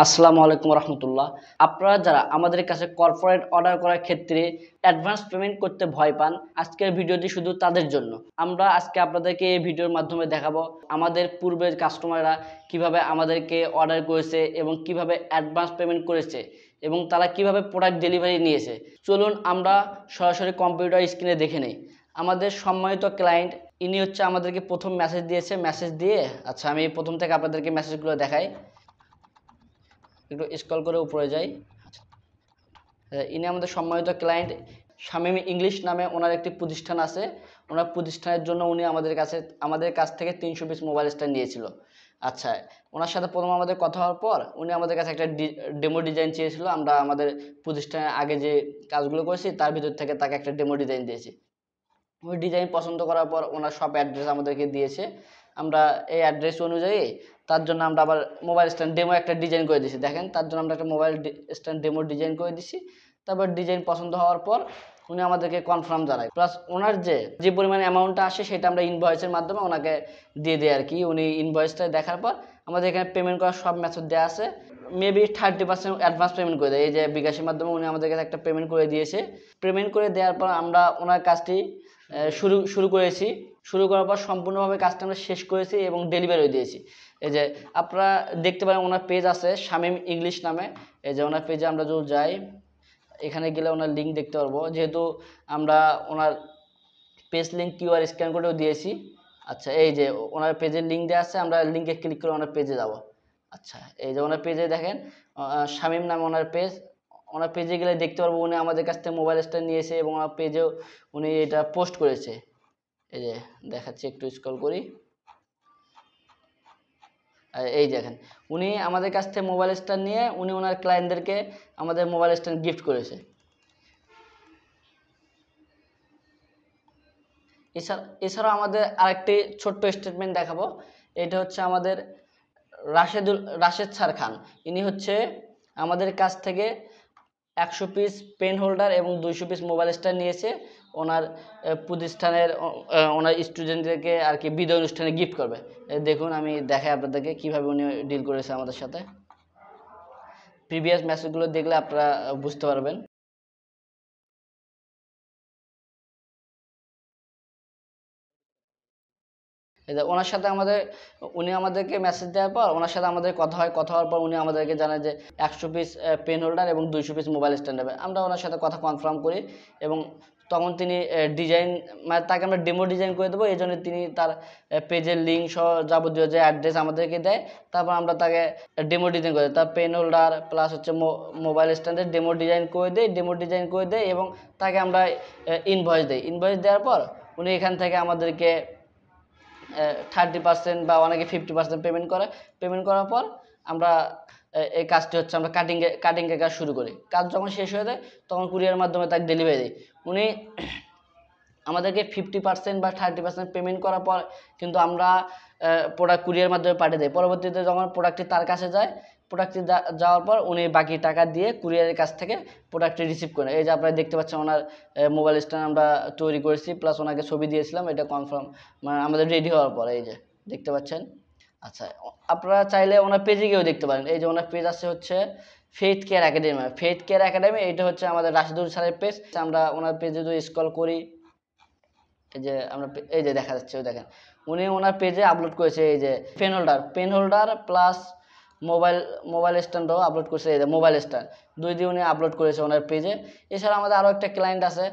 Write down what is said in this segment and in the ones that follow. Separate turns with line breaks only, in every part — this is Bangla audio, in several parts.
আসসালামু আলাইকুম রহমতুল্লাহ। আপনারা যারা আমাদের কাছে কর্পোরেট অর্ডার করার ক্ষেত্রে অ্যাডভান্স পেমেন্ট করতে ভয় পান, আজকের ভিডিওটি শুধু তাদের জন্য। আমরা আজকে আপনাদেরকে এই ভিডিওর মাধ্যমে দেখাবো আমাদের পূর্বের কাস্টমাররা কিভাবে আমাদেরকে অর্ডার করেছে এবং কিভাবে অ্যাডভান্স পেমেন্ট করেছে এবং তারা কিভাবে প্রোডাক্ট ডেলিভারি নিয়েছে। চলুন আমরা সরাসরি কম্পিউটার স্ক্রিনে দেখে নেই। আমাদের সম্মানিত ক্লায়েন্ট ইনি হচ্ছে আমাদেরকে প্রথম মেসেজ দিয়েছে। মেসেজ দিয়ে আচ্ছা আমি প্রথম থেকে আপনাদেরকে মেসেজগুলো দেখাই। একটু স্ক্রল করে উপরে যাই। ইনি আমাদের সম্মানিত ক্লায়েন্ট শামীম ইংলিশ নামে ওনার একটি প্রতিষ্ঠান আছে। ওনার প্রতিষ্ঠানের জন্য উনি আমাদের কাছ থেকে 300 পিস মোবাইল স্ট্যান্ড নিয়েছিল। আচ্ছা, ওনার সাথে প্রথম আমাদের কথা হওয়ার পর উনি আমাদের কাছে একটা ডেমো ডিজাইন চেয়েছিল। আমরা আমাদের প্রতিষ্ঠানের আগে যে কাজগুলো করেছি তার ভিতর থেকে তাকে একটা ডেমো ডিজাইন দিয়েছি। ওই ডিজাইন পছন্দ করার পর ওনার সব অ্যাড্রেস আমাদেরকে দিয়েছে। আমরা এই অ্যাড্রেস অনুযায়ী তার জন্য আমরা আবার মোবাইল স্ট্যান্ড ডেমো একটা ডিজাইন করে দিয়েছি। দেখেন, তার জন্য আমরা একটা মোবাইল স্ট্যান্ড ডেমো ডিজাইন করে দিছি। তারপর ডিজাইন পছন্দ হওয়ার পর উনি আমাদেরকে কনফার্ম জানায়, প্লাস ওনার যে পরিমাণ অ্যামাউন্টটা আসে সেটা আমরা ইনভয়েসের মাধ্যমে ওনাকে দিয়ে দিই আর কি। উনি ইনভয়েসটা দেখার পর আমাদের এখানে পেমেন্ট করার সব মেথড দেওয়া আছে। মেবি 30% অ্যাডভান্স পেমেন্ট করে দেয়। এই যে বিকাশের মাধ্যমে উনি আমাদের কাছে একটা পেমেন্ট করে দিয়েছে। পেমেন্ট করে দেওয়ার পর আমরা ওনার কাজটি শুরু করেছি। শুরু করার পর সম্পূর্ণভাবে কাজটা আমরা শেষ করেছি এবং ডেলিভারি দিয়েছি। এই যে আপনারা দেখতে পারেন ওনার পেজ আছে শামীম ইংলিশ নামে। এই যে ওনার পেজে আমরা যদি যাই, এখানে গেলে ওনার লিঙ্ক দেখতে পারবো। যেহেতু আমরা ওনার পেজ লিঙ্ক কিউআর স্ক্যান করেও দিয়েছি। আচ্ছা, এই যে ওনার পেজের লিঙ্ক দেওয়া আছে, আমরা লিঙ্কে ক্লিক করে ওনার পেজে যাব। আচ্ছা, এই যে ওনার পেজে দেখেন শামীম নামে ওনার পেজ। ওনার পেজে গেলে দেখতে পারবো উনি আমাদের কাছ থেকে মোবাইল স্ট্যান্ড নিয়েছে এবং ওনার পেজেও উনি এটা পোস্ট করেছে। এই যে দেখাচ্ছি, একটু স্ক্রল করি। এই দেখেন, উনি আমাদের কাছ থেকে মোবাইল স্ট্যান্ড নিয়ে উনি ওনার ক্লায়েন্টদেরকে আমাদের মোবাইল স্ট্যান্ড গিফট করেছে। এছাড়াও আমাদের আরেকটি ছোট্ট স্টেটমেন্ট দেখাবো। এটা হচ্ছে আমাদের রাশেদ স্যার খান। ইনি হচ্ছে আমাদের কাছ থেকে 100 পিস পেন হোল্ডার এবং 200 পিস মোবাইল স্ট্যান্ড নিয়েছে। ওনার প্রতিষ্ঠানের ওনার স্টুডেন্টদেরকে আর কি বিদায় অনুষ্ঠানে গিফট করবে। দেখুন, আমি দেখাই আপনাদেরকে কিভাবে উনি ডিল করেছে আমাদের সাথে। প্রিভিয়াস মেসেজগুলো দেখলে আপনারা বুঝতে পারবেন। ওনার সাথে উনি আমাদেরকে মেসেজ দেওয়ার পর ওনার সাথে আমাদের কথা হয়। কথা হওয়ার পর উনি আমাদেরকে জানায় যে 100 পিস পেন হোল্ডার এবং 200 পিস মোবাইল স্ট্যান্ড নেবে। আমরা ওনার সাথে কথা কনফার্ম করি এবং তখন তিনি ডিজাইন, মানে তাকে আমরা ডেমো ডিজাইন করে দেবো। এই জন্য তিনি তার পেজের লিঙ্ক সহ যাবতীয় যে অ্যাড্রেস আমাদেরকে দেয়। তারপর আমরা তাকে ডেমো ডিজাইন করে দিই। তার পেন হোল্ডার প্লাস হচ্ছে মোবাইল স্ট্যান্ডের ডেমো ডিজাইন করে দেই এবং তাকে আমরা ইনভয়েস দিই। ইনভয়েস দেওয়ার পর উনি এখান থেকে আমাদেরকে 30% বা অনেকে 50% পেমেন্ট করার পর আমরা এই কাজটি হচ্ছে আমরা কাটিংয়ের কাজ শুরু করি। কাজ যখন শেষ হয়ে যায় তখন কুরিয়ার মাধ্যমে তাকে ডেলিভারি দিই। উনি আমাদেরকে 50% বা 30% পেমেন্ট করার পর কিন্তু আমরা প্রোডাক্ট কুরিয়ার মাধ্যমে পাঠিয়ে দিই। পরবর্তীতে যখন প্রোডাক্টটি তার কাছে যায়, প্রোডাক্টটি যাওয়ার পর উনি বাকি টাকা দিয়ে কুরিয়ারের কাছ থেকে প্রোডাক্টটি রিসিভ করেন। এই যে আপনারা দেখতে পাচ্ছেন ওনার মোবাইল স্ট্যান্ড আমরা তৈরি করেছি, প্লাস ওনাকে ছবি দিয়েছিলাম। এটা কনফার্ম মানে আমাদের রেডি হওয়ার পর এই যে দেখতে পাচ্ছেন। আচ্ছা, আপনারা চাইলে ওনার পেজে গিয়েও দেখতে পারেন। এই যে ওনার পেজ আছে হচ্ছে ফেইথ কেয়ার একাডেমি। এটা হচ্ছে আমাদের রাশিদুল স্যারের পেজ। আমরা ওনার পেজে যদি স্ক্রল করি, এই যে দেখা যাচ্ছে, দেখেন উনি ওনার পেজে আপলোড করেছে এই যে পেন হোল্ডার প্লাস মোবাইল স্ট্যান্ডও আপলোড করেছে। এই যে মোবাইল স্ট্যান্ড দুই দিয়ে উনি আপলোড করেছে ওনার পেজে। এছাড়া আমাদের আরও একটা ক্লায়েন্ট আছে,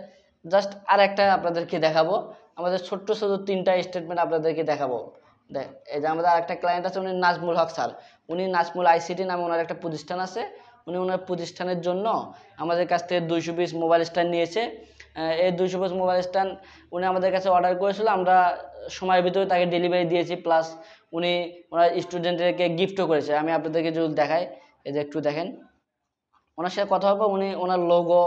জাস্ট আর একটা আপনাদেরকে দেখাবো। আমাদের ছোট্ট 3টা স্টেটমেন্ট আপনাদেরকে দেখাবো। এই যে আমাদের আরেকটা ক্লায়েন্ট আছে, উনি নাজমুল হক স্যার। উনি নাজমুল আইসিটি নামে ওনার একটা প্রতিষ্ঠান আছে। উনি ওনার প্রতিষ্ঠানের জন্য আমাদের কাছ থেকে 200 পিস মোবাইল স্ট্যান্ড নিয়েছে। এই 200 পিস মোবাইল স্ট্যান্ড উনি আমাদের কাছে অর্ডার করেছিল। আমরা সময়ের ভিতরে তাকে ডেলিভারি দিয়েছি, প্লাস উনি ওনার স্টুডেন্টদেরকে গিফটও করেছে। আমি আপনাদেরকে যদি দেখাই, এই যে একটু দেখেন, ওনার সাথে কথা হবে। উনি ওনার লোগো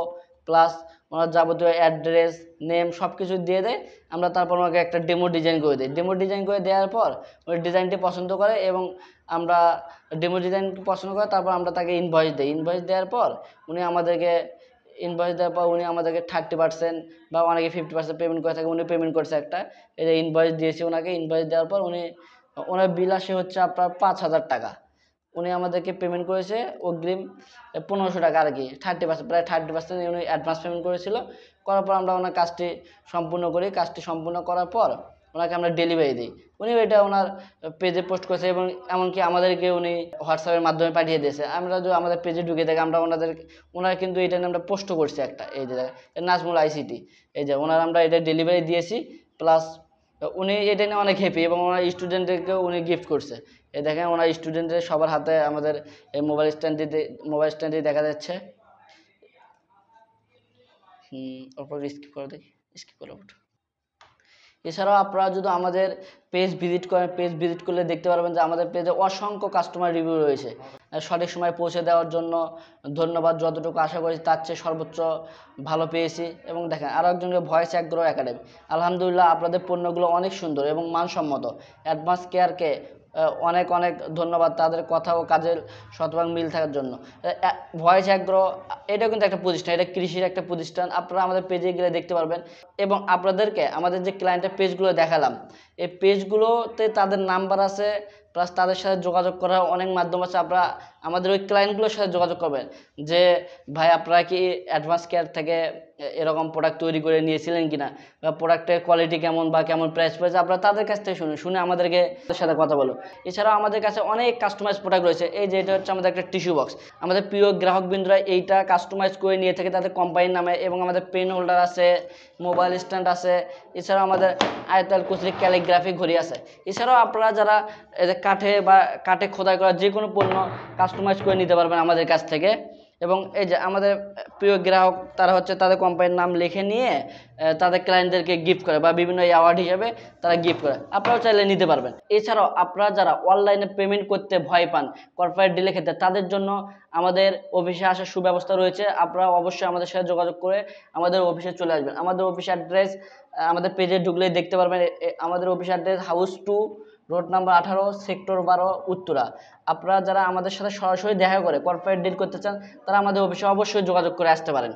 প্লাস ওনার যাবতীয় অ্যাড্রেস নেম সব কিছু দিয়ে দেয়। আমরা তারপর ওনাকে একটা ডেমো ডিজাইন করে দিই। ডেমো ডিজাইন করে দেওয়ার পর ওই ডিজাইনটি পছন্দ করে এবং আমরা ডেমো ডিজাইন পছন্দ করে তারপর আমরা তাকে ইনভয়েস দিই। ইনভয়েস দেওয়ার পর উনি আমাদেরকে 30% বা অনেকে 50% পেমেন্ট করে থাকে। উনি পেমেন্ট করছে একটা, এই যে ইনভয়েস দিয়েছি ওনাকে। ইনভয়েস দেওয়ার পর ওনার বিল আসে হচ্ছে আপনার 5,000 টাকা। উনি আমাদেরকে পেমেন্ট করেছে অগ্রিম 1500 টাকা আর কি, 30%, প্রায় 30% উনি অ্যাডভান্স পেমেন্ট করেছিল। করার পর আমরা ওনার কাজটি সম্পূর্ণ করি। কাজটি সম্পূর্ণ করার পর ওনাকে আমরা ডেলিভারি দিই। উনি এটা ওনার পেজে পোস্ট করেছে এবং এমনকি আমাদেরকে উনি হোয়াটসঅ্যাপের মাধ্যমে পাঠিয়ে দিয়েছে। আমরা যদি আমাদের পেজে ঢুকে থাকি আমরা ওনারা কিন্তু এটা নিয়ে আমরা পোস্টও করছি একটা, এই যে নাজমুল আইসিটি, এই যে ওনার আমরা এটা ডেলিভারি দিয়েছি। প্লাস উনি এটা নিয়ে অনেক হ্যাপি এবং ওনার স্টুডেন্টদেরকেও উনি গিফট করছে। এই দেখেন ওনার স্টুডেন্টদের সবার হাতে আমাদের এই মোবাইল স্ট্যান্ডটি দেখা যাচ্ছে। ওপর স্কিপ করে দেখি, স্কিপ করে ওঠো। এছাড়াও আপনারা যদি আমাদের পেজ ভিজিট করেন, পেজ ভিজিট করলে দেখতে পারবেন যে আমাদের পেজে অসংখ্য কাস্টমার রিভিউ রয়েছে। সঠিক সময় পৌঁছে দেওয়ার জন্য ধন্যবাদ। যতটুকু আশা করেছি তার চেয়ে সর্বোচ্চ ভালো পেয়েছি। এবং দেখেন আরও একজনকে ভয়েস অ্যাগ্রো একাডেমি, আলহামদুলিল্লাহ আপনাদের পণ্যগুলো অনেক সুন্দর এবং মানসম্মত। অ্যাডভান্স কেয়ারকে অনেক অনেক ধন্যবাদ তাদের কথা ও কাজের শতভাগ মিল থাকার জন্য। ভয়েস অ্যাগ্রো এটা কিন্তু একটা প্রতিষ্ঠান, এটা কৃষির একটা প্রতিষ্ঠান। আপনারা আমাদের পেজে গেলে দেখতে পারবেন। এবং আপনাদেরকে আমাদের যে ক্লায়েন্টের পেজগুলো দেখালাম, এই পেজগুলোতে তাদের নাম্বার আছে, প্লাস তাদের সাথে যোগাযোগ করার অনেক মাধ্যম আছে। আপনারা আমাদের ওই ক্লায়েন্টগুলোর সাথে যোগাযোগ করবেন যে ভাই আপনারা কি অ্যাডভান্স কেয়ার থেকে এরকম প্রোডাক্ট তৈরি করে নিয়েছিলেন কিনা, বা প্রোডাক্টের কোয়ালিটি কেমন বা কেমন প্রাইস পেয়েছে, আপনারা তাদের কাছ থেকে শুনে আমাদেরকে তাদের সাথে কথা বলো। এছাড়াও আমাদের কাছে অনেক কাস্টমাইজ প্রোডাক্ট রয়েছে। এই যে এটা হচ্ছে আমাদের একটা টিস্যু বক্স। আমাদের প্রিয় গ্রাহকবৃন্দরা এইটা কাস্টমাইজ করে নিয়ে থাকে তাদের কোম্পানির নামে। এবং আমাদের পেন হোল্ডার আছে, মোবাইল স্ট্যান্ড আছে। এছাড়াও আমাদের আয়তাল কুচরি ক্যালিগ্রাফি ঘড়ি আছে। এছাড়াও আপনারা যারা কাঠে খোদাই করা যে কোনো পণ্য কাস্টমাইজ করে নিতে পারবেন আমাদের কাছ থেকে। এবং এই যে আমাদের প্রিয় গ্রাহক তারা হচ্ছে তাদের কোম্পানির নাম লিখে নিয়ে তাদের ক্লায়েন্টদেরকে গিফট করে বা বিভিন্ন অ্যাওয়ার্ড হিসেবে তারা গিফট করে, আপনারাও চাইলে নিতে পারবেন। এছাড়াও আপনারা যারা অনলাইনে পেমেন্ট করতে ভয় পান কর্পোরেট ডিলের ক্ষেত্রে, তাদের জন্য আমাদের অফিসে আসার সুব্যবস্থা রয়েছে। আপনারা অবশ্যই আমাদের সাথে যোগাযোগ করে আমাদের অফিসে চলে আসবেন। আমাদের অফিস অ্যাড্রেস আমাদের পেজে ঢুকলেই দেখতে পারবেন। আমাদের office address house 2, road number 18, sector 12, Uttara. আপনারা যারা আমাদের সাথে সরাসরি দেখা করে কর্পোরেট ডিল করতে চান তারা আমাদের অফিসে অবশ্যই যোগাযোগ করে আসতে পারেন।